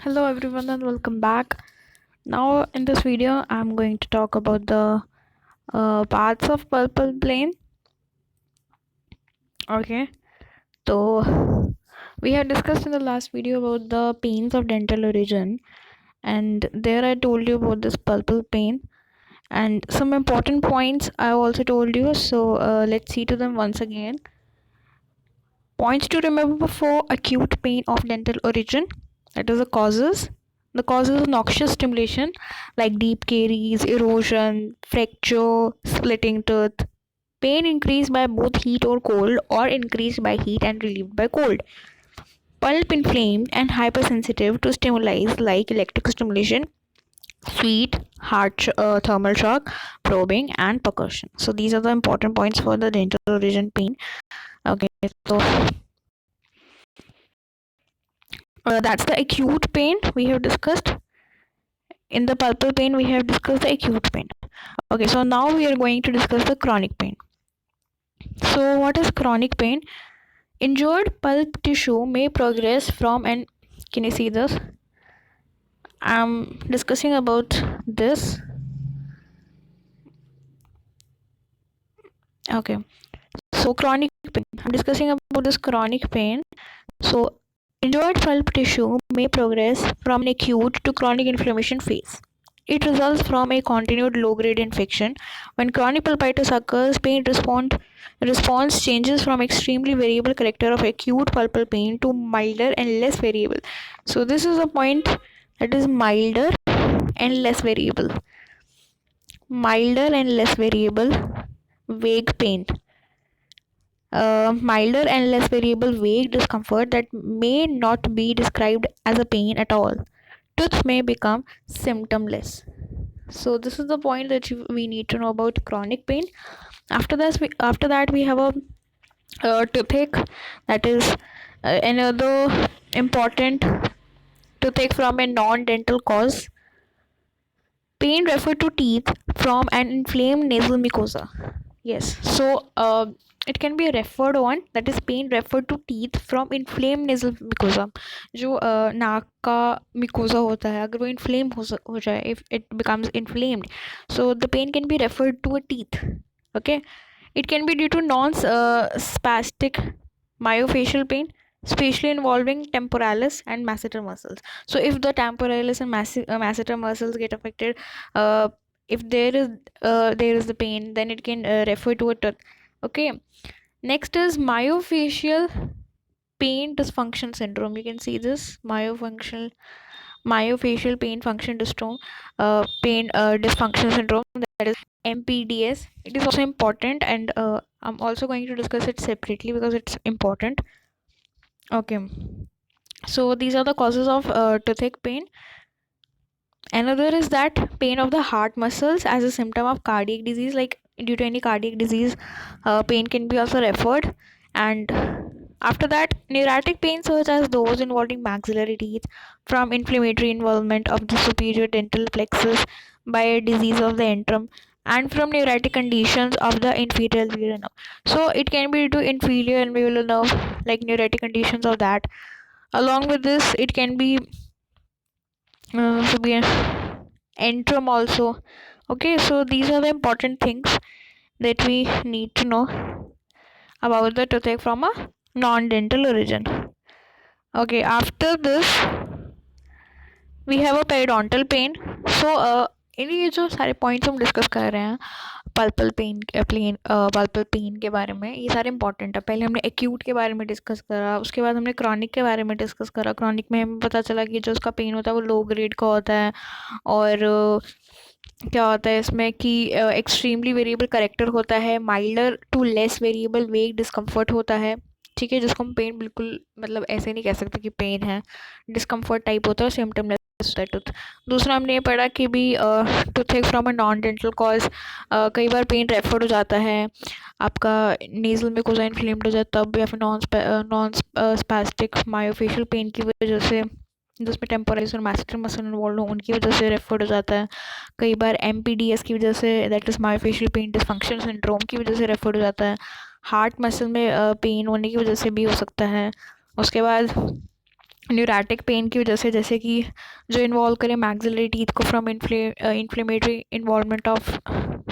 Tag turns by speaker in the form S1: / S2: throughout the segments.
S1: Hello everyone and welcome back. Now in this video I'm going to talk about the parts of pulpal plane. Okay, so we had discussed in the last video about the pains of dental origin, and there I told you about this pulpal pain and some important points I also told you. So let's see to them once again. Points to remember for acute pain of dental origin, that is the causes. The causes of noxious stimulation like deep caries, erosion, fracture, splitting tooth. Pain increased by both heat or cold, or increased by heat and relieved by cold. Pulp inflamed and hypersensitive to stimuli like electric stimulation, sweet, thermal shock, probing, and percussion. So these are the important points for the dental origin pain. Okay, so that's the acute pain we have discussed. In the pulpal pain, we have discussed the acute pain. Okay, so now we are going to discuss the chronic pain. So, what is chronic pain? Injured pulp tissue may progress from an. Can you see this? I'm discussing about this. Okay, so chronic pain. I'm discussing about this chronic pain. So, injured pulp tissue may progress from an acute to chronic inflammation phase. It results from a continued low-grade infection. When chronic pulpitis occurs, response changes from extremely variable character of acute pulpal pain to milder and less variable. So this is a point that is milder and less variable. Milder and less variable, vague pain. Milder and less variable vague discomfort that may not be described as a pain at all. Tooth may become symptomless. So this is the point that we need to know about chronic pain. After that we have a toothache, that is another important toothache from a non-dental cause. Pain referred to teeth from an inflamed nasal mucosa. Yes, so it can be referred on, that is pain referred to teeth from inflamed nasal mucosa. जो नाक का mucosa होता है, अगर वो inflame हो जाए, if it becomes inflamed, so the pain can be referred to a teeth. Okay, it can be due to non-spastic myofascial pain, especially involving temporalis and masseter muscles. So if the temporalis and masseter muscles get affected, uh, if there is the pain, then it can refer to a tooth. Okay, next is myofascial pain dysfunction syndrome. You can see this myofascial pain function pain dysfunction syndrome, that is MPDS. It is also important, and I'm also going to discuss it separately because it's important. Okay, so these are the causes of toothache pain. Another is that pain of the heart muscles as a symptom of cardiac disease, like due to any cardiac disease, pain can be also referred. And after that, neurotic pain such as those involving maxillary teeth from inflammatory involvement of the superior dental plexus by a disease of the antrum, and from neurotic conditions of the inferior alveolar nerve. So it can be due to inferior alveolar nerve, like neurotic conditions of that. Along with this, it can be be antrum also. Okay, so these are the important things that we need to know about the toothache from a non-dental origin. Okay, after this we have a periodontal pain. So ये जो सारे points हम discuss कर रहे हैं पल्पल pen के बारे में, ये सारे इंपॉर्टेंट है. पहले हमने एक्यूट के बारे में डिस्कस करा, उसके बाद हमने क्रॉनिक के बारे में डिस्कस करा. क्रॉनिक में हमें पता चला कि जो उसका पेन होता है वो लो ग्रेड का होता है, और क्या होता है इसमें कि एक्सट्रीमली वेरिएबल करेक्टर होता है, माइल्डर टू लेस वेरिएबल वेग डिस्कम्फर्ट होता है. ठीक है, जिसको हम पेन बिल्कुल मतलब ऐसे नहीं कह सकते कि पेन है, डिस्कम्फर्ट टाइप होता है, सिम्टमलेस होता है टूथ. दूसरा हमने ये पढ़ा कि भी toothache from a non dental cause, कई बार पेन रेफर हो जाता है आपका नेजल में कोजा इन्फ्लेम्ड हो जाता है तब, या फिर नॉन स्पैस्टिक मायोफेशियल पेन की वजह से, जिसमें टेम्पोरल और मैसेटर मसल इन्वॉल्व हो, उनकी वजह से रेफर हो जाता है. कई बार MPDS की वजह से, that is myofascial pen dysfunction syndrome की वजह से रेफर हो जाता है. हार्ट मसल में पेन होने की वजह से भी हो सकता है. उसके बाद न्यूरैटिक पेन की वजह से, जैसे कि जो इन्वॉल्व करे मैक्सिलरी टीथ को from inflammatory involvement of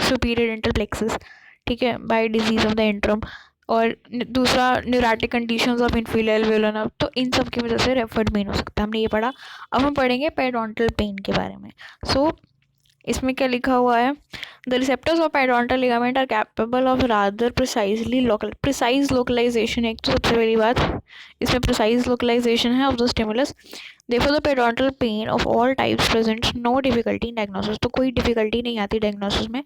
S1: superior dental plexus, ठीक है, बाय डिजीज ऑफ द इंट्रम, और दूसरा न्यूरैटिक कंडीशंस ऑफ इन्फीलियल वेलोनम, तो इन सब की वजह से रेफर्ड पेन हो सकता है। हमने ये पढ़ा। अब हम पढ़ेंगे पेरिडोंटल पेन के बारे में। सो इसमें क्या लिखा हुआ है, the receptors of periodontal ligament are capable of rather precise localization. एक तो सबसे बड़ी बात इसमें प्रिसाइज लोकलाइजेशन है ऑफ द स्टिमुलस, देखो the periodontal pain of all types presents no difficulty in diagnosis, तो कोई डिफिकल्टी नहीं आती डायग्नोसिस में।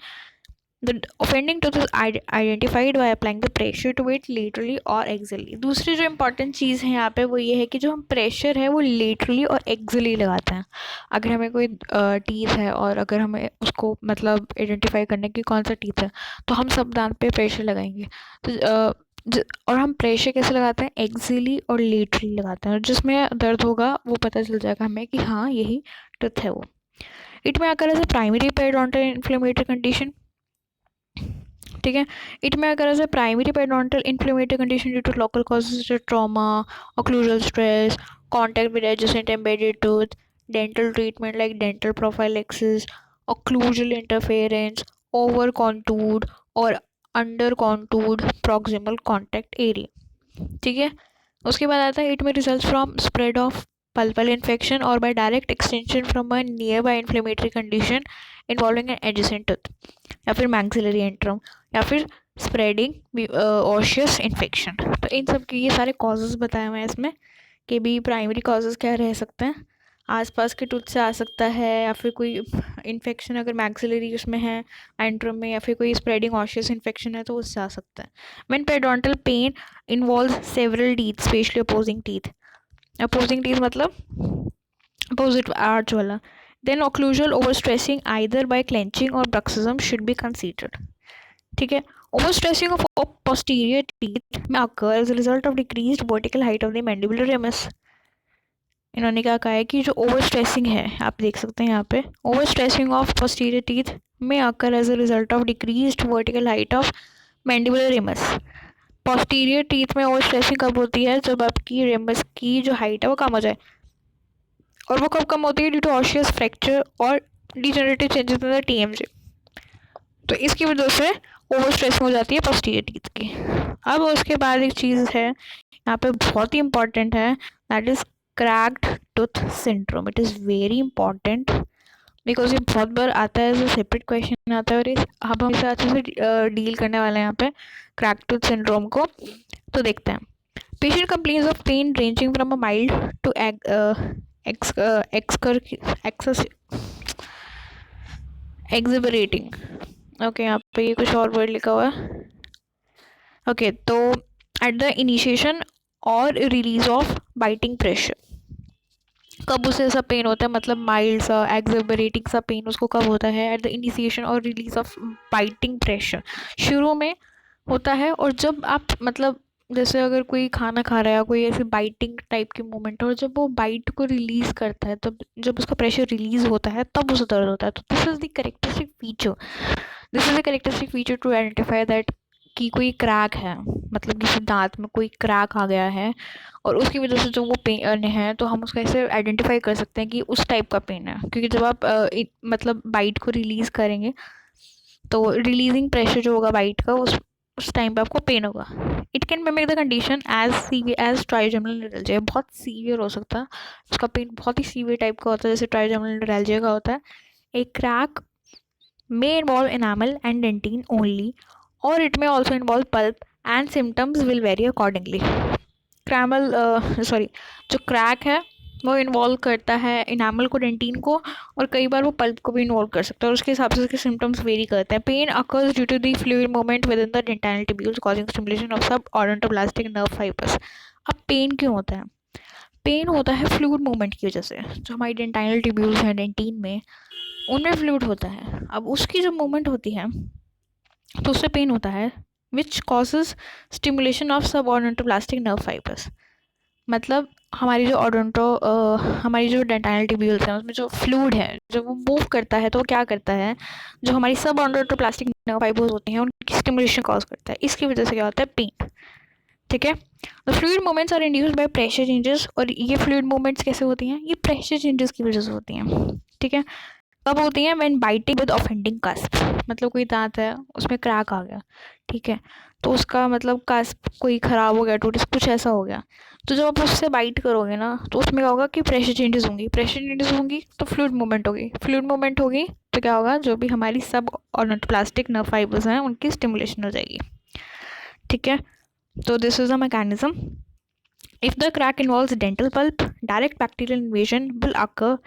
S1: The offending tooth is identified by applying the pressure to it laterally or axially। दूसरी जो important चीज़ है यहाँ पे वो ये है कि जो हम प्रेशर है वो लेटरली और एक्सिली लगाते हैं। अगर हमें कोई टीथ है और अगर हमें उसको मतलब आइडेंटिफाई करने की कौन सा टीथ है, तो हम सब दांत पे प्रेशर लगाएंगे। तो और हम प्रेशर कैसे लगाते हैं, एक्सिली और लेटरली लगाते हैं, और जिसमें दर्द होगा वो पता चल जाएगा हमें कि हाँ यही टूथ है वो। It may occur as primary periodontal inflammatory condition, ठीक है, it may occur as a primary periodontal inflammatory condition due to local causes, trauma, occlusal stress, contact with adjacent embedded tooth, dental treatment like dental prophylaxis, occlusal interference, over contoured और under contoured proximal contact area, ठीक है। उसके बाद आता है it may result from spread of pulpal infection और by direct extension from a nearby inflammatory condition involving an adjacent tooth, या फिर मैक्सिलरी एंट्रम, या फिर स्प्रेडिंग ऑशियस इन्फेक्शन। तो इन सब के ये सारे कॉजेज़ बताए हुए हैं इसमें कि भी प्राइमरी कॉजेज़ क्या रह सकते हैं, आसपास के टूथ से आ सकता है, या फिर कोई इन्फेक्शन अगर मैक्सिलरी उसमें है एंट्रम में, या फिर कोई स्प्रेडिंग ऑशियस इन्फेक्शन है तो उससे आ सकता है। When periodontal pain involve several teeth, especially opposing teeth, opposing teeth मतलब अपोजिट आर्च वाला, then occlusal overstressing either by clenching or bruxism should be considered, ठीक है। ओवरस्ट्रेसिंग ऑफ posterior teeth में occur as a result of decreased vertical height of the mandibular ramus। इन्होंने क्या कहा है कि जो ओवर स्ट्रेसिंग है, आप देख सकते हैं यहाँ पे, over stressing of posterior teeth में occur as a result of decreased vertical height of mandibular ramus। posterior teeth में ओवर स्ट्रेसिंग कब होती है, जब आपकी रेमस की जो हाइट है वो कम हो जाए, और वो कब कम होती है, ड्यू टू ऑशियस फ्रैक्चर और degenerative changes in the TMJ. तो इसकी वजह से ओवर स्ट्रेस हो जाती है पोस्टीरियर टीथ की। अब उसके बाद एक चीज़ है यहाँ पे बहुत ही इंपॉर्टेंट है, that is cracked tooth syndrome. It is very important because ये बहुत बार आता है, जो सेपरेट क्वेश्चन आता है, और अब हम इसे अच्छे से डील करने वाले हैं यहाँ पे क्रैक्ड टूथ सिंड्रोम को। तो देखते हैं, patient complains of pain ranging from a mild to exacerbating. Okay, यहाँ पे ये कुछ और वर्ड लिखा हुआ है। ओके, तो एट द इनिशिएशन और रिलीज ऑफ बाइटिंग प्रेशर, कब उसे ऐसा पेन होता है, मतलब माइल्ड सा एक्सबरेटिंग सा पेन उसको कब होता है, एट द इनिशिएशन और रिलीज ऑफ बाइटिंग प्रेशर, शुरू में होता है। और जब आप मतलब जैसे अगर कोई खाना खा रहा है, कोई ऐसे बाइटिंग टाइप की मूवमेंट है, और जब वो बाइट को रिलीज़ करता है, तब जब उसका प्रेशर रिलीज़ होता है तब उसे दर्द होता है। तो this is the characteristic feature, this is the characteristic feature to identify that कि कोई क्रैक है, मतलब किसी दांत में कोई क्रैक आ गया है, और उसकी वजह से जो वो पेन है, तो हम उसको ऐसे आइडेंटिफाई कर सकते हैं कि उस टाइप का पेन है। क्योंकि जब आप मतलब बाइट को रिलीज़ करेंगे, तो रिलीजिंग प्रेशर जो होगा बाइट का, उस टाइम पे आपको पेन होगा। It can mimic the condition as trigeminal neuralgia, बहुत सीवियर हो सकता है, उसका पेन बहुत ही सीवियर टाइप का होता है, जैसे ट्राइजेमिनल न्यूरैल्जिया का होता है। ए crack may involve enamel and dentine only, or it may also involve pulp and symptoms will vary accordingly। जो क्रैक है वो इन्वॉल्व करता है इनामल को, डेंटिन को, और कई बार वो पल्प को भी इन्वॉल्व कर सकता है, और उसके हिसाब से उसके सिम्टम्स वेरी करते हैं। Pain occurs due to the fluid movement within the dentinal tubules causing stimulation of subodontoblastic nerve fibres. अब पेन क्यों होता है, पेन होता है फ्लूइड मूवमेंट की वजह से। जो हमारी डेंटाइनल ट्यूब्यूल्स हैं डेंटिन में, उनमें फ्लूइड होता है, अब उसकी जो मूवमेंट होती है तो उससे पेन होता है, which causes stimulation of subodontoblastic nerve fibres. मतलब हमारी जो डेंटाइनल ट्यूब्यूल्स हैं उसमें जो फ्लूइड है, जब वो मूव करता है तो वो क्या करता है, जो हमारी सब ऑडोंटोप्लास्टिक नर्व फाइबर्स होती हैं उनकी स्टिमुलेशन कॉज करता है। इसकी वजह से क्या होता है, पेन। ठीक है। The fluid movements are induced by pressure changes, और ये फ्लूइड मूवमेंट्स कैसे होती हैं, ये प्रेशर चेंजेस की वजह से होती हैं। ठीक है। कब होती हैं, when biting with offending cusp, मतलब कोई दांत है उसमें क्रैक आ गया, ठीक है, तो उसका मतलब कस्प कोई ख़राब हो गया, टूट कुछ ऐसा हो गया, तो जब आप उससे बाइट करोगे ना तो उसमें क्या होगा कि प्रेशर चेंजेस होंगी, प्रेशर चेंजेस होंगी तो फ्लूइड मूवमेंट होगी, फ्लूइड मूवमेंट होगी तो क्या होगा, जो भी हमारी सब और प्लास्टिक नर्व फाइबर्स हैं उनकी स्टिमुलेशन हो जाएगी। ठीक है। तो this is a mechanism. If the crack involves dental pulp, direct bacterial invasion will occur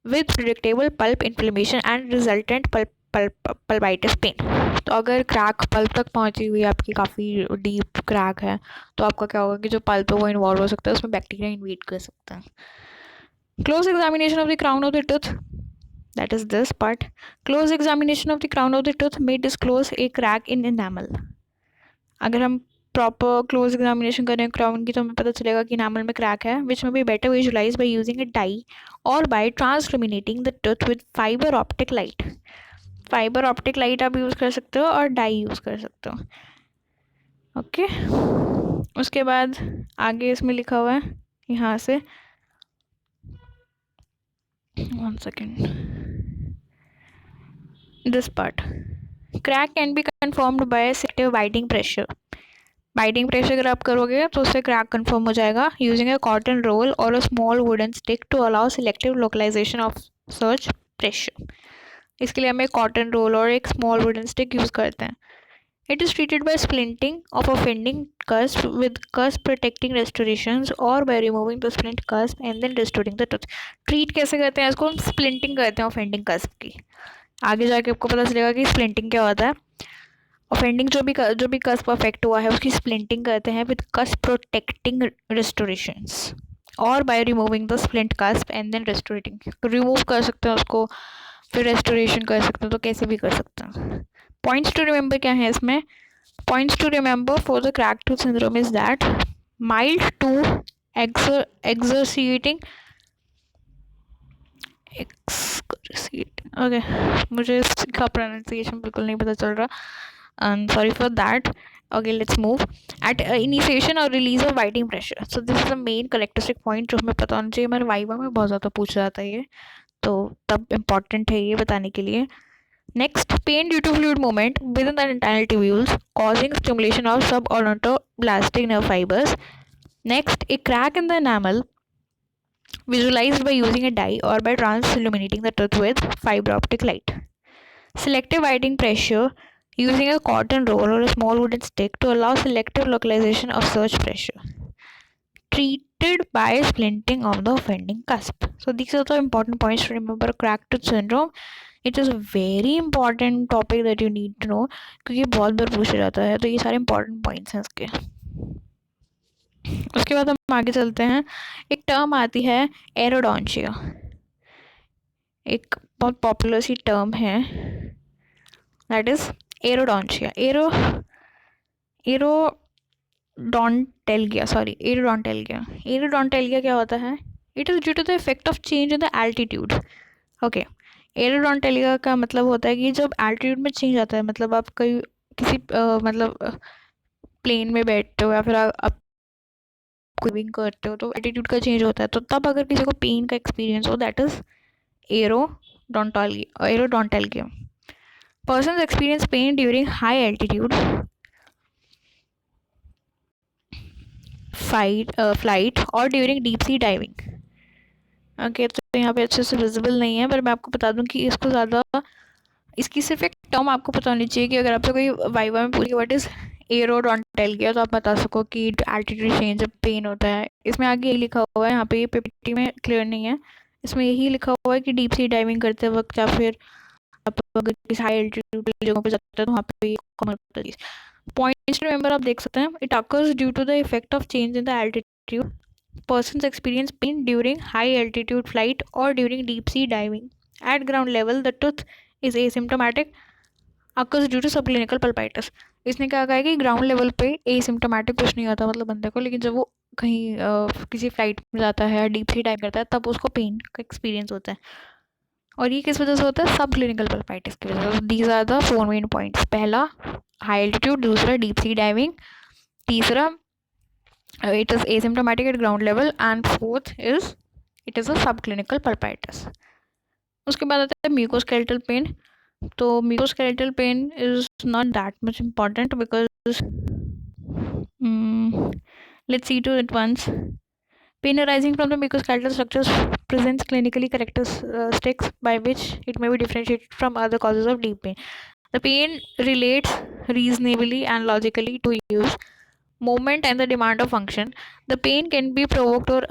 S1: with predictable pulp inflammation and resultant pulpitis pain। तो अगर क्रैक पल्प तक पहुंची हुई है, आपकी काफ़ी डीप क्रैक है, तो आपका क्या होगा कि जो पल्प है वो इन्वॉल्व हो सकता है, उसमें बैक्टीरिया इन्वेड कर सकता है। Close examination of the crown of the tooth, that is this part. Close examination of the crown of the tooth may disclose a crack in enamel। अगर हम प्रॉपर क्लोज एग्जामिनेशन करें crown की तो हमें पता चलेगा कि इनामल में क्रैक है, which may be better visualize by using a dye or by transilluminating the tooth with fibre optic light. Fibre optic light आप यूज़ कर सकते हो और डाई यूज़ कर सकते हो। ओके। उसके बाद आगे इसमें लिखा हुआ है यहाँ से, one second, this part, crack can be confirmed by selective biting pressure. Biting pressure अगर आप करोगे तो उससे क्रैक कंफर्म हो जाएगा, यूजिंग अ कॉटन रोल और a small wooden stick to allow selective localization of search pressure. इसके लिए हम एक कॉटन रोल और एक स्मॉल वुडन स्टिक यूज़ करते हैं। It is treated by splinting of offending cusp with cusp protecting restorations or by removing the splint cusp and then restoring the tooth। Treat कैसे करते हैं इसको, हम स्प्लिंटिंग करते हैं ऑफेंडिंग cusp की। आगे जाके आपको पता चलेगा कि स्प्लिंटिंग क्या होता है। ऑफेंडिंग जो भी कस्प अफेक्ट हुआ है उसकी स्प्लिंटिंग करते हैं with cusp protecting restorations or by removing the splint cusp and then restorating. Remove कर सकते हैं उसको, फिर रेस्टोरेशन कर सकते हैं, तो कैसे भी कर सकते हैं। पॉइंट्स टू रिमेंबर क्या है इसमें, points to remember for the crack tooth syndrome is that mild to excruciating okay, मुझे इसका प्रोनाउंसिएशन बिल्कुल नहीं पता चल रहा, sorry for that। Okay, let's move at initiation or release of biting pressure। so this is the main characteristic point जो हमें पता होना चाहिए, हमारे वाइवा में बहुत ज़्यादा पूछा जाता है ये, तो तब इम्पॉर्टेंट है ये बताने के लिए। Next, pain due to fluid movement within the dentinal tubules causing stimulation of sub odontoblastic nerve fibres. Next, a crack in the enamel visualized by using a dye or by transilluminating the tooth with fiber optic light। Selective biting pressure using a cotton roll or a small wooden stick to allow selective localization of surge pressure, treated by splinting of the offending cusp। So these are the important points to remember cracked tooth syndrome। It is a very important topic that you need to know क्योंकि बहुत बार पूछा जाता है, तो ये सारे important points हैं इसके। उसके बाद हम आगे चलते हैं, एक टर्म आती है एरोडोंशिया, एक बहुत पॉपुलर सी टर्म है, दैट इज एरोडोंशिया। एरोडोंटेल्गिया क्या होता है, it is due to the effect of change in the altitude. Okay, aerodontalgia का मतलब होता है कि जब एल्टीट्यूड में चेंज आता है, मतलब आप कहीं किसी मतलब प्लेन में बैठते हो या फिर आप स्विमिंग करते हो तो एटीट्यूड का चेंज होता है, तो तब अगर किसी को पेन का एक्सपीरियंस हो that is aerodontalgia. Persons experience pain during high altitude flight और during deep sea diving. Okay, तो यहाँ पे अच्छे से विजिबल नहीं है, पर मैं आपको बता दूं कि इसको ज़्यादा, इसकी सिर्फ एक टर्म आपको पता होनी चाहिए कि अगर आपसे कोई वाइवा में पूरी व्हाट इज़ एरोडोंटेल्गिया तो आप बता सको कि एल्टीट्यूड चेंज जब पेन होता है। इसमें आगे यही लिखा हुआ है, यहाँ पे पीपीटी में क्लियर नहीं है, इसमें यही लिखा हुआ है कि डीप सी डाइविंग करते वक्त या फिर आप अगर किसी हाई एल्टीट्यूड जगहों पे जाते हैं तो वहाँ पे कॉमन चीज़। पॉइंट्स रिमेंबर आप देख सकते हैं, it occurs due to the effect of change in the altitude. Persons experience pain during high altitude flight or during deep sea diving. At ground level, the tooth is asymptomatic, occurs due to subclinical pulpitis। इसने क्या कहा है कि ground level पे asymptomatic कुछ नहीं होता मतलब बंदे को, लेकिन जब वो कहीं किसी फ्लाइट में जाता है, डीप सी डाइव करता है, तब उसको पेन का एक्सपीरियंस होता है। और ये किस वजह से होता है, सब क्लिनिकल पल्पाइटिस की वजह से। These are the 4 main points, पहला हाई एल्टीट्यूड, दूसरा डीप सी डाइविंग, तीसरा It is asymptomatic at ground level, and fourth is it is a subclinical pulpitis. उसके बाद आता है म्यूकोस्केलेटल पेन. तो म्यूकोस्केलेटल pen is not that much important because let's see to it once. Pain arising from the mucoskeletal structures presents clinically characteristics by which it may be differentiated from other causes of deep pain. The pain relates reasonably and logically to use, movement, and the demand of function. The pain can be provoked or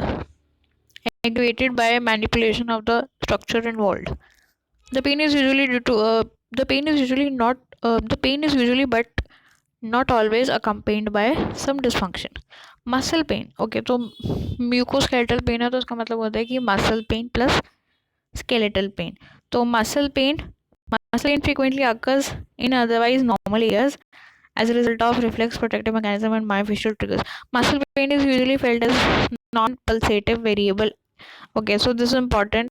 S1: aggravated by manipulation of the structure involved. The pain is usually due to the pain is usually not the pain is usually but not always accompanied by some dysfunction. Muscle pain. Okay, तो म्यूकोस्केलेटल pen है तो उसका मतलब होता है कि muscle pain plus skeletal pain. तो muscle pain frequently occurs in otherwise normal areas as a result of reflex protective mechanism and myofascial triggers. Muscle pain is usually felt as non-pulsative variable. Okay, so this is important.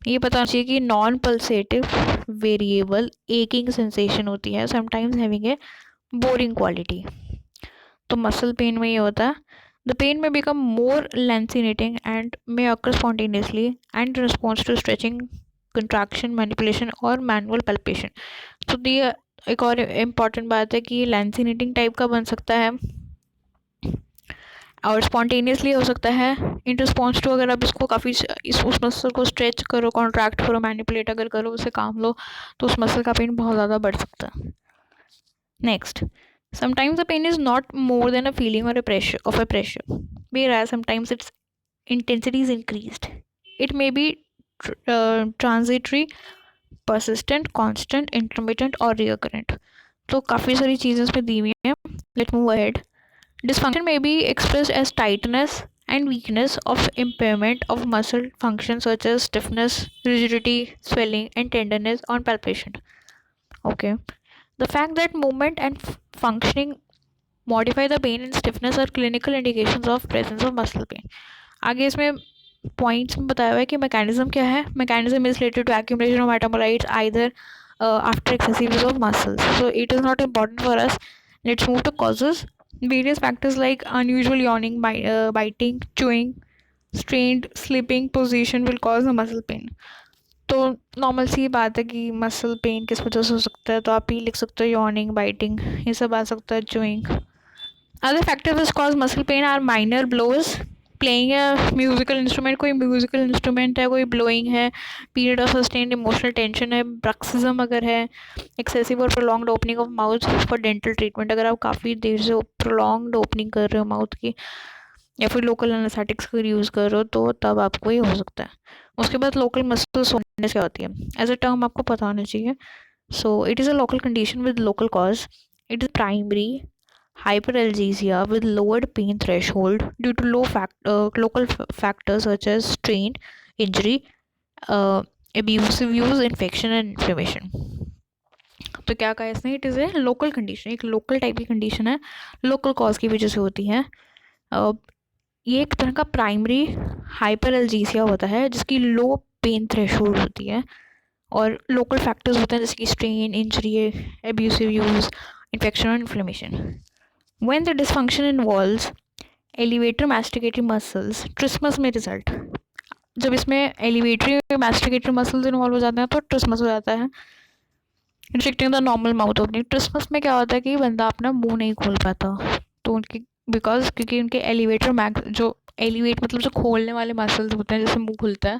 S1: ये पता चाहिए कि non pulsative variable aching sensation होती है, sometimes having a boring quality. तो muscle pain में ये होता है. द पेन में become more lancinating and may occur spontaneously and in response to stretching, contraction, manipulation और manual palpation. तो ये एक और इम्पॉर्टेंट बात है कि ये lancinating टाइप का बन सकता है और स्पॉन्टेनियसली हो सकता है इन रिस्पॉन्स टू, अगर आप इसको काफ़ी उस मसल को स्ट्रेच करो, कॉन्ट्रैक्ट करो, मैनिपुलेट अगर करो, उसे काम लो, तो उस मसल का पेन बहुत ज़्यादा बढ़ सकता है. Next, sometimes the pain is not more than a feeling or a pressure of a pressure, whereas sometimes its intensity is increased. It may be transitory, persistent, constant, intermittent और recurrent. तो काफ़ी सारी चीज़ें इसमें दी हुई हैं. Let's move ahead. Dysfunction may be expressed as tightness and weakness of impairment of muscle function such as stiffness, rigidity, swelling, and tenderness on palpation. Okay. The fact that movement and functioning modify the pain and stiffness are clinical indications of presence of muscle pain. आगे इसमें points में बताया हुआ है कि mechanism क्या है. Mechanism is related to accumulation of metabolites either after excessive use of muscles. So it is not important for us. Let's move to causes. Various factors like unusual yawning, biting, chewing, strained sleeping position will cause a muscle pain. तो normal सी बात है कि muscle pain किस वजह से हो सकता है, तो आप ही लिख सकते हो यॉर्निंग, बाइटिंग, ये सब आ सकता है, chewing. Other factor which cause muscle pain are minor blows, playing a musical instrument, कोई म्यूजिकल इंस्ट्रूमेंट है, कोई ब्लोइंग है, period of sustained emotional tension है, ब्रक्सिज्म अगर है, एक्सेसिव और prolonged opening of mouth for dental treatment, अगर आप काफ़ी देर से प्रोलॉन्ग्ड ओपनिंग कर रहे हो माउथ की या फिर लोकल एनेस्थेटिक्स का यूज़ कर रहे हो, तो तब आपको ये हो सकता है. उसके बाद लोकल मसल सोरनेस क्या होती है, एज अ टर्म आपको पता होना चाहिए. So it is a local condition with local cause. It is primary hyperalgesia with lowered pain threshold due to local factors such as strain, injury, abusive use, infection and inflammation. तो क्या कहा इसने, it is a local condition, एक local type की condition है, local cause की वजह से होती है. ये एक तरह का प्राइमरी हाइपरएल्जीसिया होता है जिसकी लो पेन थ्रेशोल्ड होती है और लोकल फैक्टर्स होते हैं जैसे कि strain, injury, abusive use, infection और inflammation. When the dysfunction involves elevator masticatory muscles, trismus में रिजल्ट. जब इसमें एलिवेटरी मैस्टिकेटरी मसल्स इन्वॉल्व हो जाते हैं तो ट्रिस्मस हो जाता है, restricting the normal mouth opening. Trismus में क्या होता है कि बंदा अपना मुंह नहीं खोल पाता, तो उनकी क्योंकि उनके एलिवेटर जो एलिवेट मतलब जो खोलने वाले मसल्स होते हैं जैसे मुंह खुलता है,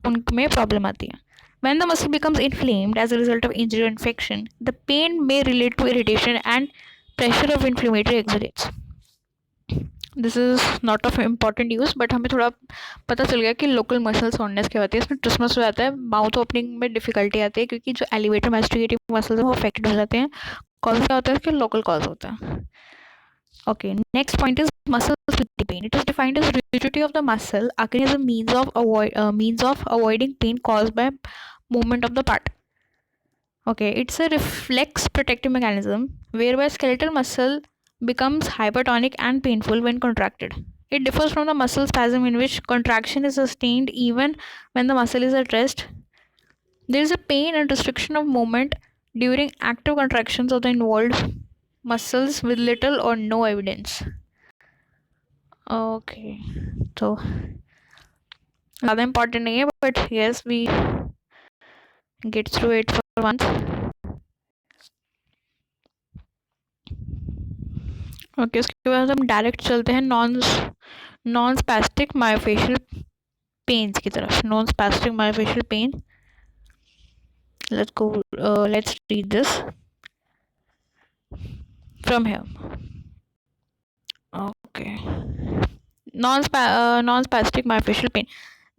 S1: उनमें प्रॉब्लम आती है. When the muscle becomes inflamed as a result of injury or infection, the pain may relate to irritation and pressure of inflammatory exudates. This is not of important use, but हमें थोड़ा पता चल गया कि local muscle soreness क्या होती है. इसमें ट्रिस्मस हो जाता है, माउथ ओपनिंग में डिफिकल्टी आती है क्योंकि जो एलिवेटर मैस्टिकेटिव मसल्स हैं वो अफेक्टेड हो जाते हैं. कॉज क्या होता है कि लोकल कॉज होता है. Okay, next point is muscle spasticity pain. It is defined as rigidity of the muscle acting as a means of avoiding pain caused by movement of the part. Okay, it's a reflex protective mechanism whereby skeletal muscle becomes hypertonic and painful when contracted. It differs from the muscle spasm in which contraction is sustained even when the muscle is at rest. There is a pain and restriction of movement during active contractions of the involved muscles with little or no evidence. Okay, तो ज़्यादा important नहीं है, but yes we get through it for once. Okay, उसके बाद हम direct चलते हैं non spastic myofascial pens की तरफ। Non spastic myofascial pen, let's read this from here. Okay, non-spastic myofascial pain.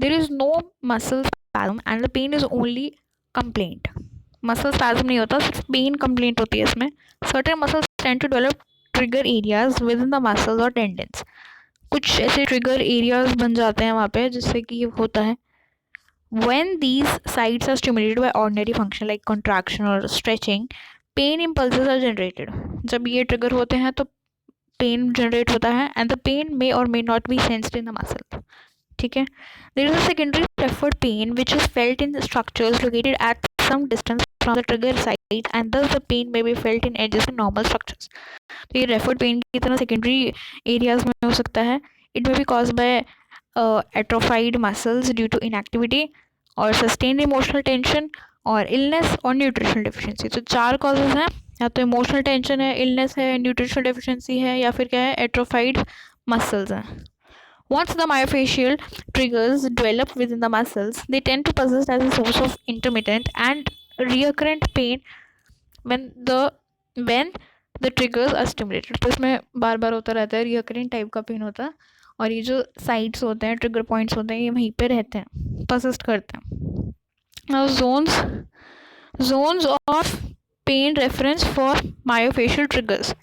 S1: There is no muscle spasm and the pain is only complaint. Muscle spasm नहीं होता, सिर्फ pain complaint होती है इसमें। Certain muscles tend to develop trigger areas within the muscles और tendons. कुछ ऐसे trigger areas बन जाते हैं वहाँ पे जिससे कि होता है when these sites are stimulated by ordinary function like contraction or stretching, pain impulses are generated. जब ये ट्रिगर होते हैं तो पेन जनरेट होता है and the pain may or may not be sensed in the muscle. ठीक है, there is a secondary referred pain which is felt in structures located at some distance from the trigger site and thus the pain may be felt in edges in normal structures. तो ये referred pain की तरह secondary areas में हो सकता है। It may be cause by atrophied muscles due to inactivity और sustained emotional tension और illness और nutritional deficiency। तो 4 causes हैं, या तो इमोशनल टेंशन है, इलनेस है, न्यूट्रिशनल डेफिशिएंसी है, या फिर क्या है, एट्रोफाइड मसल्स हैं। Once the myofascial triggers develop within the muscles, they tend to persist as a source of intermittent and recurrent pain when the triggers are stimulated. तो इसमें बार बार होता रहता है, रिकरेंट टाइप का पेन होता है, और ये जो साइट्स होते हैं, ट्रिगर पॉइंट्स होते हैं, ये वहीं पे रहते हैं, परसिस्ट करते हैं। Now zones of pain reference for myofascial triggers.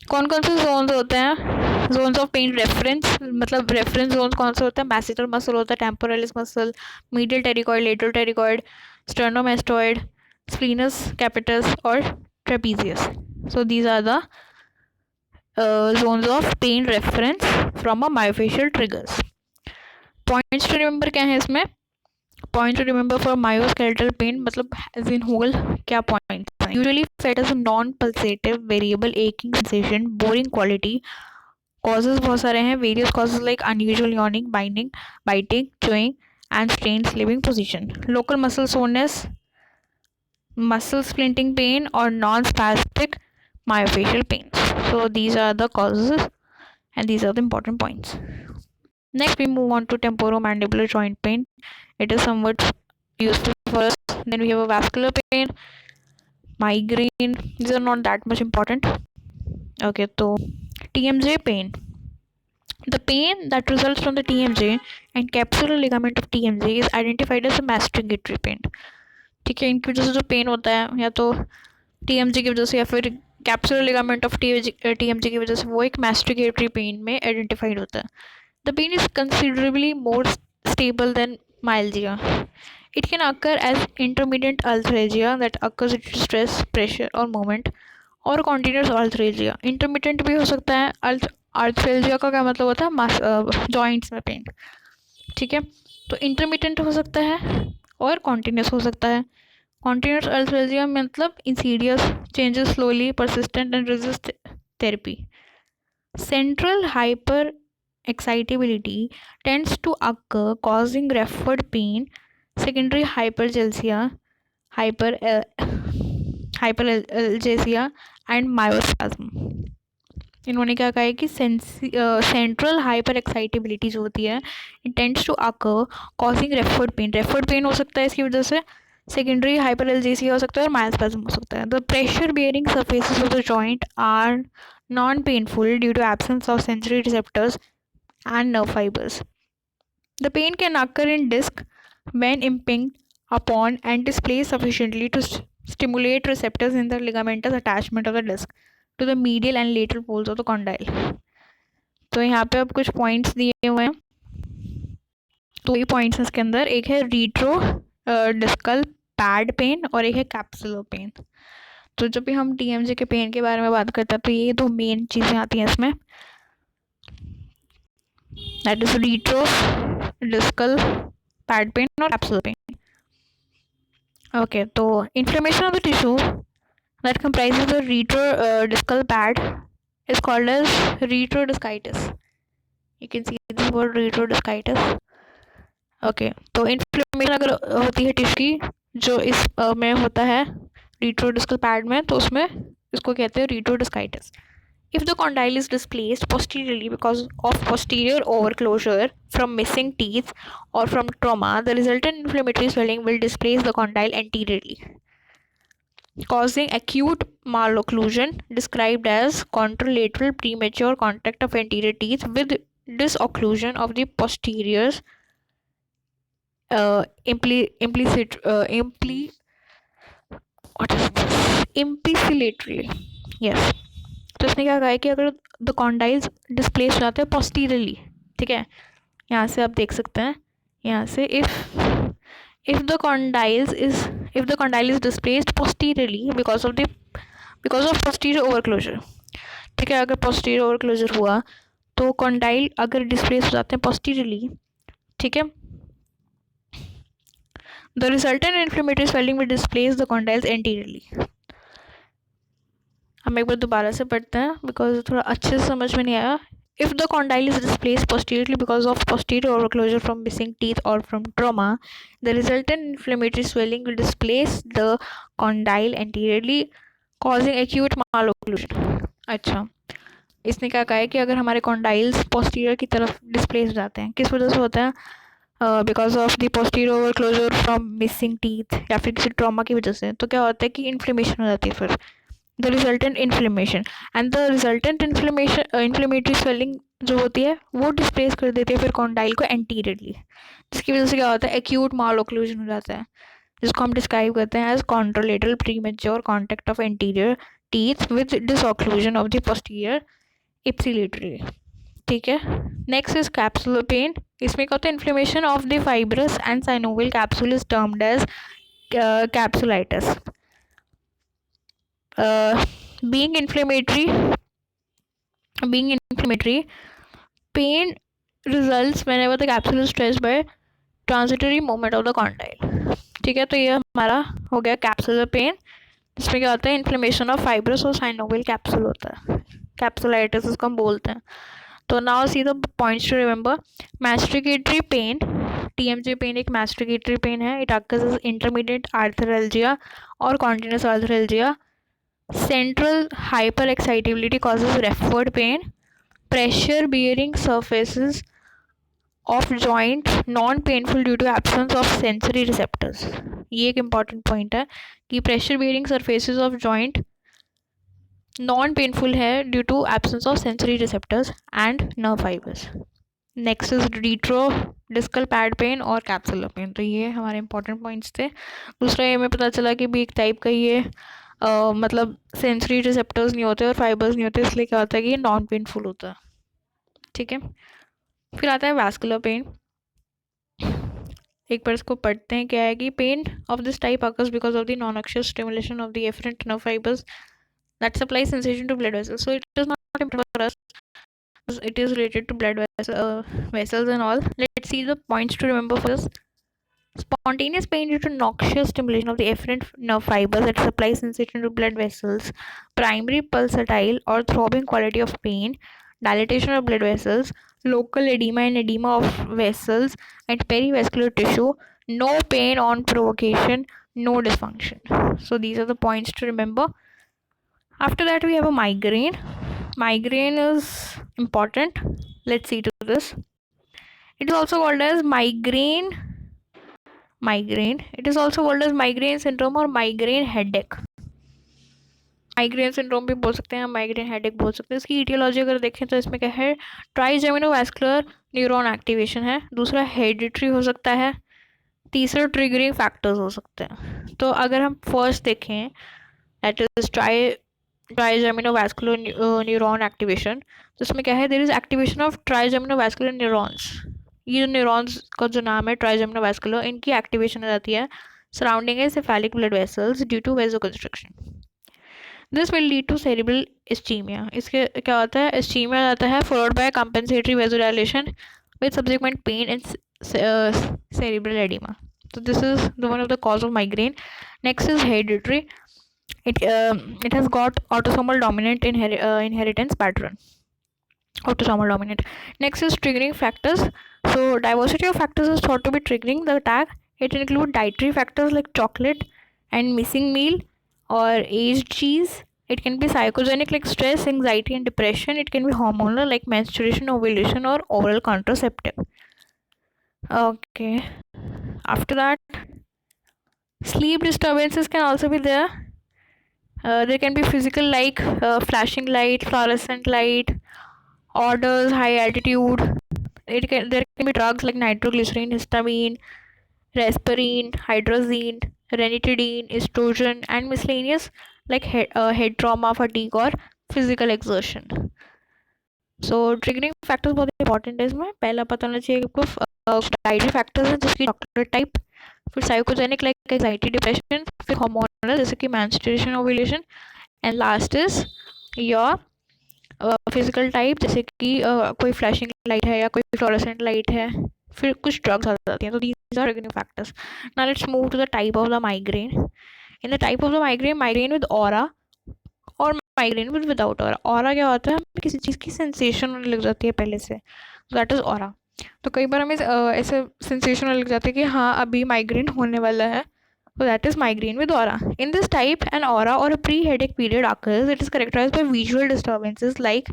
S1: कौन कौन से जोन्स होते हैं? जोन्स ऑफ पेन रेफरेंस, मतलब रेफरेंस जोन कौन सा होता है? मैसेटर मसल होता है, temporalis muscle, medial pterygoid, lateral pterygoid, sternomastoid, splenius capitis और trapezius. So these are the zones of pain reference from a myofascial triggers. Points to remember क्या है इसमें? Point to remember for myoskeletal pain, मतलब as in whole क्या point? Usually felt as non pulsative variable aching sensation, boring quality. Causes बहुत सारे हैं, various causes like unusual yawning, biting, chewing and strain sleeping position, local muscle soreness, muscle splinting pain और non spastic myofascial pain. So these are the causes and these are the important points. Next we move on to temporomandibular joint pain. It is somewhat useful for us. Then we have a vascular pain, migraine. These are not that much important. Okay, so TMJ pain. The pain that results from the TMJ and capsular ligament of TMJ is identified as a mastrigatory pain. ठीक है, इनकी वजह से जो pen होता है, या तो TMJ की वजह से या फिर कैप्सुलर लिगामेंट ऑफ TMJ की वजह से, वो एक mastrigatory पेन में आइडेंटिफाइड होता है। The pain is considerably more stable than myalgia. It can occur as intermittent arthralgia that occurs due to stress, pressure or movement, और continuous arthralgia. Intermittent भी हो सकता है। arthralgia का क्या मतलब होता है? जॉइंट्स में पेन। ठीक है, तो इंटरमिटेंट हो सकता है और कॉन्टीन्यूस हो सकता है। कॉन्टीन्यूस arthralgia मतलब Insidious changes, slowly, persistent and resist therapy. Central hyperexcitability tends to occur, causing referred pain, secondary hyperalgesia and myospasm. इन्होंने क्या कहा है कि सेंट्रल हाइपर एक्साइटेबिलिटी जो होती है, it tends to occur causing referred pain हो सकता है इसकी वजह से, सेकेंडरी हाइपरएल्जेसिया हो सकता है और मायोस्पैज्म हो सकता है। The pressure bearing surfaces of the joint are non painful due to absence of sensory receptors and nerve fibers. The pain can occur in disc when impinged upon and displaced sufficiently to stimulate receptors in the ligamentous attachment of the disc to the medial and lateral poles of the condyle. तो यहाँ पे अब कुछ points दिए हुए हैं, तो ये पॉइंट्स इसके अंदर, एक है रीट्रो डिस्कल पैड पेन और एक है कैप्सुलर पेन। तो जब भी हम TMJ के पेन के बारे में बात करते हैं तो ये दो मेन चीज़ें आती हैं इसमें, that is retrodiscal pad pain or capsular pain. Okay, so inflammation of the tissue that comprises the retrodiscal pad is called as retrodiscitis. You can see this word retrodyskitis. Okay तो inflammation अगर होती है tissue की जो इस में होता है retrodiskal pad में, तो उसमें इसको कहते हैं retrodyskitis. If the condyle is displaced posteriorly because of posterior overclosure from missing teeth or from trauma, the resultant inflammatory swelling will displace the condyle anteriorly, causing acute malocclusion described as contralateral premature contact of anterior teeth with disocclusion of the posterior implicitly. Yes. तो इसने क्या कहा है कि अगर the condyles displace हो जाते हैं पोस्टीरियरली, ठीक है, यहाँ से आप देख सकते हैं, यहाँ से if the condyle is displaced posteriorly because of posterior overclosure, ठीक है, अगर posterior overclosure हुआ तो कॉन्डाइल अगर डिस्प्लेस हो जाते हैं पोस्टीरियरली, ठीक है, the resultant inflammatory swelling will displace the condyles anteriorly. हम एक बार दोबारा से पढ़ते हैं बिकॉज थोड़ा अच्छे से समझ में नहीं आया. If the condyle is displaced posteriorly because of posterior overclosure from missing teeth or from trauma, the resultant inflammatory swelling will displace the condyle anteriorly, causing acute malocclusion. अच्छा, इसने क्या कहा है कि अगर हमारे condyles posterior की तरफ डिस्प्लेस हो जाते हैं, किस वजह से होता है? Because of the posterior overclosure from missing teeth या फिर किसी ट्रॉमा की वजह से, तो क्या होता है कि इन्फ्लेमेशन हो जाती है फिर the resultant inflammation and the resultant inflammatory swelling जो होती है वो डिस्प्लेस कर देती है फिर कॉन्डाइल को एंटीरियरली, जिसकी वजह से क्या होता है एक्यूट मालोक्लूजन हो जाता है, जिसको हम डिस्क्राइब करते हैं as contralateral premature contact of anterior teeth with disocclusion of the posterior ipsilaterally. ठीक है. Next is capsular pain. इसमें क्या होता है inflammation of the fibrous and synovial capsule is termed as capsulitis. Being inflammatory, pain results whenever the capsule is stressed by transitory movement of the condyle. ठीक है, तो ये हमारा हो गया कैप्सुलर पेन, जिसमें क्या होता है इन्फ्लेमेशन ऑफ फाइब्रस और साइनोवियल कैप्सूल होता है, कैप्सुलाइटिस इसको हम बोलते हैं. तो now see the points to remember. Masticatory pain, TMJ pain एक मैस्टिकेटरी पेन है. It occurs as intermediate arthralgia और continuous arthralgia. Central hyperexcitability causes referred pain. Pressure bearing surfaces of joint non painful due to absence of sensory receptors. ये एक important point है कि pressure bearing surfaces of joint non painful है due to absence of sensory receptors and nerve fibers. Next is retrodiskal pad pain और capsular pain. तो ये हमारे important points थे. दूसरा ये हमें पता चला कि भी एक टाइप का ये मतलब सेंसरी रिसेप्टर्स नहीं होते और फाइबर्स नहीं होते, इसलिए क्या होता है कि ये नॉन पेनफुल होता है. ठीक है. फिर आता है वैस्कुलर पेन. एक बार इसको पढ़ते हैं. क्या है कि pain of this type occurs because of the non axial stimulation of the afferent nerve fibres that supply sensation to blood vessels. So it is not important for us. It is related to blood vessels and all. Let's see the points to remember for this. Spontaneous pain due to noxious stimulation of the efferent nerve fibers that supply sensation to blood vessels. Primary pulsatile or throbbing quality of pain. Dilatation of blood vessels. Local edema and edema of vessels and perivascular tissue. No pain on provocation. No dysfunction. So these are the points to remember. After that we have a migraine. Migraine is important. Let's see to this. It is also called as migraine. It is also called as migraine syndrome or migraine headache. Migraine syndrome भी बोल सकते हैं, migraine headache बोल सकते हैं. इसकी aetiology अगर देखें तो इसमें क्या है, ट्राइजेमिनोवैस्कुलर न्यूरॉन एक्टिवेशन है. दूसरा हेरिडिटरी हो सकता है. तीसरा ट्रिगरिंग फैक्टर्स हो सकते हैं. तो अगर हम फर्स्ट देखें that is trigeminovascular neuron activation, तो इसमें क्या है, there is activation of trigeminovascular neurons. ये जो न्यूरॉन्स का जो नाम है ट्राइजेमिनोवैस्कुलर, इनकी एक्टिवेशन हो जाती है surrounding a cephalic blood vessels due to vasoconstriction. This will lead to cerebral ischaemia. इसके क्या होता है, इस्चीमिया आता है followed by compensatory vasodilation with subsequent pain and cerebral oedema. So this is the one of the cause of migraine. Next is hereditary. It has got autosomal dominant inheritance pattern. autosomal dominant. Next is triggering factors. So diversity of factors is thought to be triggering the attack. It includes dietary factors like chocolate and missing meal or aged cheese. It can be psychogenic like stress, anxiety and depression. It can be hormonal like menstruation, ovulation or oral contraceptive. Okay. After that, sleep disturbances can also be there. There can be physical like flashing light, fluorescent light, odors, high altitude. There can be drugs like nitroglycerin, histamine, Rasparin, hydrazine, ranitidine, estrogen, and miscellaneous like head trauma, fatigue, or physical exertion. So triggering factors बहुत important है इसमें. पहला पता होना चाहिए आपको dietary factors हैं जिसकी चॉकलेट टाइप, फिर साइकोजेनिक लाइक एंजाइटी डिप्रेशन, फिर हार्मोनल जैसे कि menstruation ovulation, and last is your physical type जैसे कि कोई फ्लैशिंग लाइट है या कोई फ्लोरेसेंट लाइट है, फिर कुछ ड्रग्स आ जाती हैं. तो these are triggering factors. Now let's move to the type of the migraine. In the type of the migraine, migraine with aura और migraine with without aura. Aura क्या होता है, हमें किसी चीज़ की सेंसेशन होने लग जाती है पहले से, दैट इज़ ऑरा. तो कई बार हमें ऐसे सेंसेशन होने लग जाता है कि हाँ अभी माइग्रेन होने वाला है. So that is migraine with aura. In this type, an aura or a pre-headache period occurs. It is characterized by visual disturbances like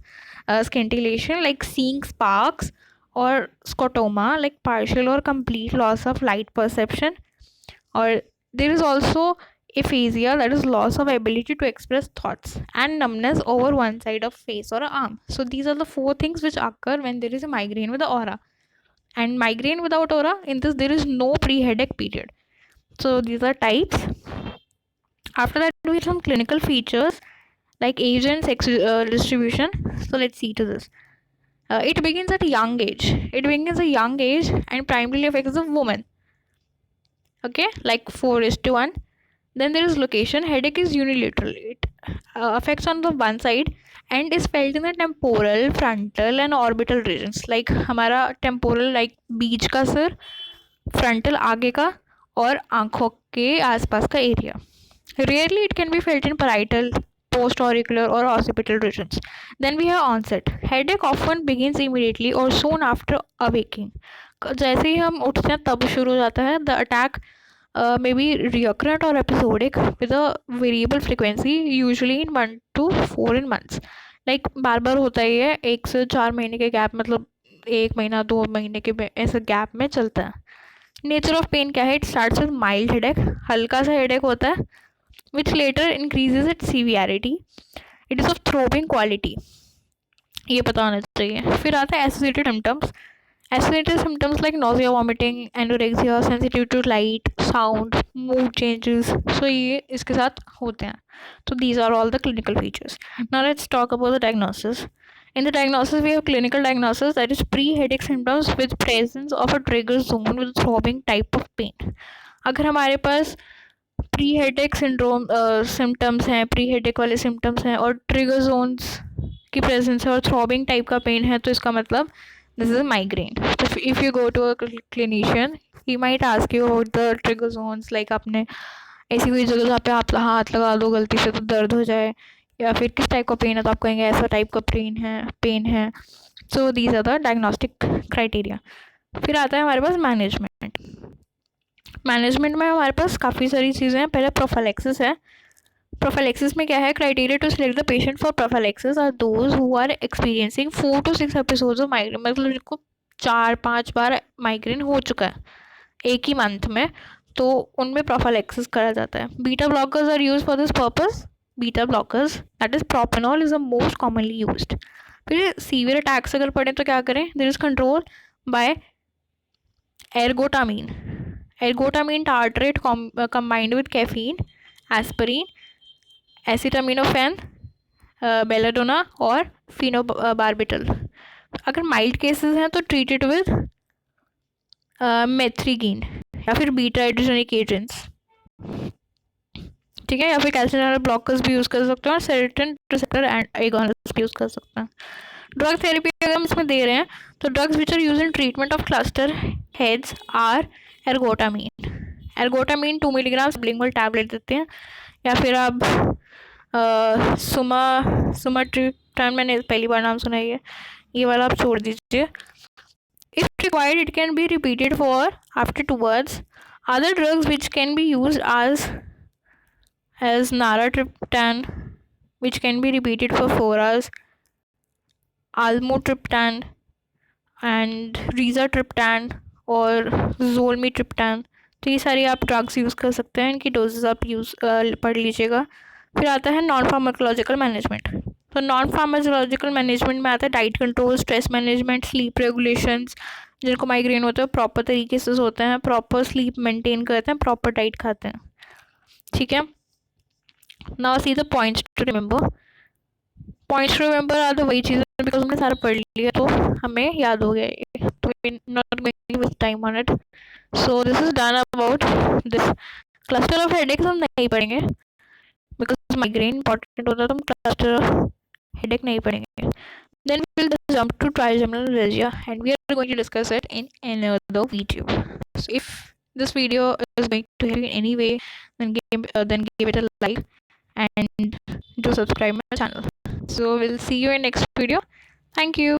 S1: scintillation, like seeing sparks, or scotoma, like partial or complete loss of light perception. Or there is also aphasia, that is loss of ability to express thoughts, and numbness over one side of face or arm. So these are the four things which occur when there is a migraine with the aura. And migraine without aura, in this there is no pre-headache period. So these are types. After that, we have some clinical features like age and sex distribution. So let's see to this. It begins at a young age. It begins at a young age and primarily affects the woman. Okay, like 4:1. Then there is location. Headache is unilateral. It affects on the one side and is felt in the temporal, frontal and orbital regions. Like हमारा temporal like बीच का सिर, frontal आगे का और आंखों के आसपास का area. Rarely it can be felt in parietal, post-auricular or occipital regions. Then we have onset. Headache often begins immediately or soon after awaking. जैसे ही हम उठते हैं तब शुरू हो जाता है. The attack may be recurrent or episodic with a variable frequency, usually in 1 to 4 in months. Like बार बार होता ही है, 1 से 4 महीने के गैप, मतलब 1 महीना 2 महीने के ऐसे गैप में चलता है. नेचर ऑफ पेन क्या है, it starts with mild headache, हल्का सा हेडेक होता है, which later increases it severity. It is of throbbing quality, ये पता होना चाहिए. फिर आता है associated symptoms. Associated symptoms like nausea, vomiting, anorexia, sensitive to light, sound, mood changes. So ये इसके साथ होते हैं. तो these are all the clinical features. Now let's talk about the diagnosis. In the diagnosis, we have clinical diagnosis, that is pre-headache symptoms with presence of a trigger zone with throbbing type of pain. अगर हमारे पास pre headache syndrome symptoms हैं, pre headache वाले symptoms हैं और trigger Jones की presence है और throbbing type का पेन है, तो इसका मतलब दिस इज माइग्रेन. तो if you go to a clinician, he might ask you about the trigger zones, like आपने ऐसी कोई जगह जहाँ पे आप हाथ लगा दो गलती से तो दर्द हो जाए, या फिर किस टाइप का पेन है तो आप कहेंगे ऐसा टाइप का पेन है. So these are the diagnostic criteria. फिर आता है हमारे पास मैनेजमेंट. मैनेजमेंट में हमारे पास काफ़ी सारी चीज़ें हैं. पहले प्रोफाइलेक्सिस है. प्रोफाइलेक्सिस में क्या है, criteria to select the patient for prophylaxis are those who are experiencing 4 to 6 episodes of migraine, मतलब जिनको 4-5 बार माइग्रेन हो चुका है एक ही मंथ में, तो उनमें प्रोफाइलेक्सिस करा जाता है. Beta blockers are use for this purpose. Beta blockers that is propranolol is the most commonly used. फिर सीवियर अटैक्स अगर पड़े तो क्या करें, there is control by ergotamine. Ergotamine tartrate combined with caffeine, aspirin, acetaminophen, belladonna और phenobarbital. अगर mild cases हैं तो ट्रीटेड विद मेथ्रीगीन या फिर बीटा एड्रोजेनिक एजेंट्स, ठीक है, या फिर कैल्शियम चैनल ब्लॉकर्स भी यूज़ कर सकते हैं और सेरोटोनिन रिसेप्टर एगोनिस्ट भी यूज़ कर सकते हैं. ड्रग थेरेपी अगर हम इसमें दे रहे हैं तो drugs which are use in treatment of cluster heads are ergotamine. Ergotamine 2 milligram sublingual tablet देते हैं, या फिर आप सुमाट्रिप्टान, मैंने पहली बार नाम सुना है, ये वाला आप छोड़ दीजिए. If required, it can be repeated for after 2 hours. Other drugs which can be used as naratriptan, which can be repeated for 4 hours, almotriptan and rizatriptan और zolmitriptan. तो ये सारी आप ड्रग्स यूज़ कर सकते हैं. इनकी डोजेज आप पढ़ लीजिएगा. फिर आता है नॉन फार्माकोलॉजिकल मैनेजमेंट. तो नॉन फार्माकोलॉजिकल मैनेजमेंट में आता है diet control, stress management, sleep regulations. जिनको माइग्रेन होता है प्रॉपर तरीके से सोते हैं, प्रॉपर स्लीप मेंटेन करते हैं, प्रॉपर डाइट खाते हैं. ठीक है. Now see the points to remember. Points to remember are the वही चीज़ें बिकॉज हमने सारा पढ़ लिया तो हमें याद हो गया ये. तो not going with time on it. So this is done about this. Cluster of headaches हम नहीं पढ़ेंगे बिकॉज माइग्रेन इंपॉर्टेंट होता है, तो हम क्लस्टर ऑफ हेडेक नहीं पढ़ेंगे. Then we'll just jump to trigeminal neuralgia and we are going to discuss it in another video. So if this video is going to help you in any way, then give it a like and do subscribe my channel. So we'll see you in next video. Thank you.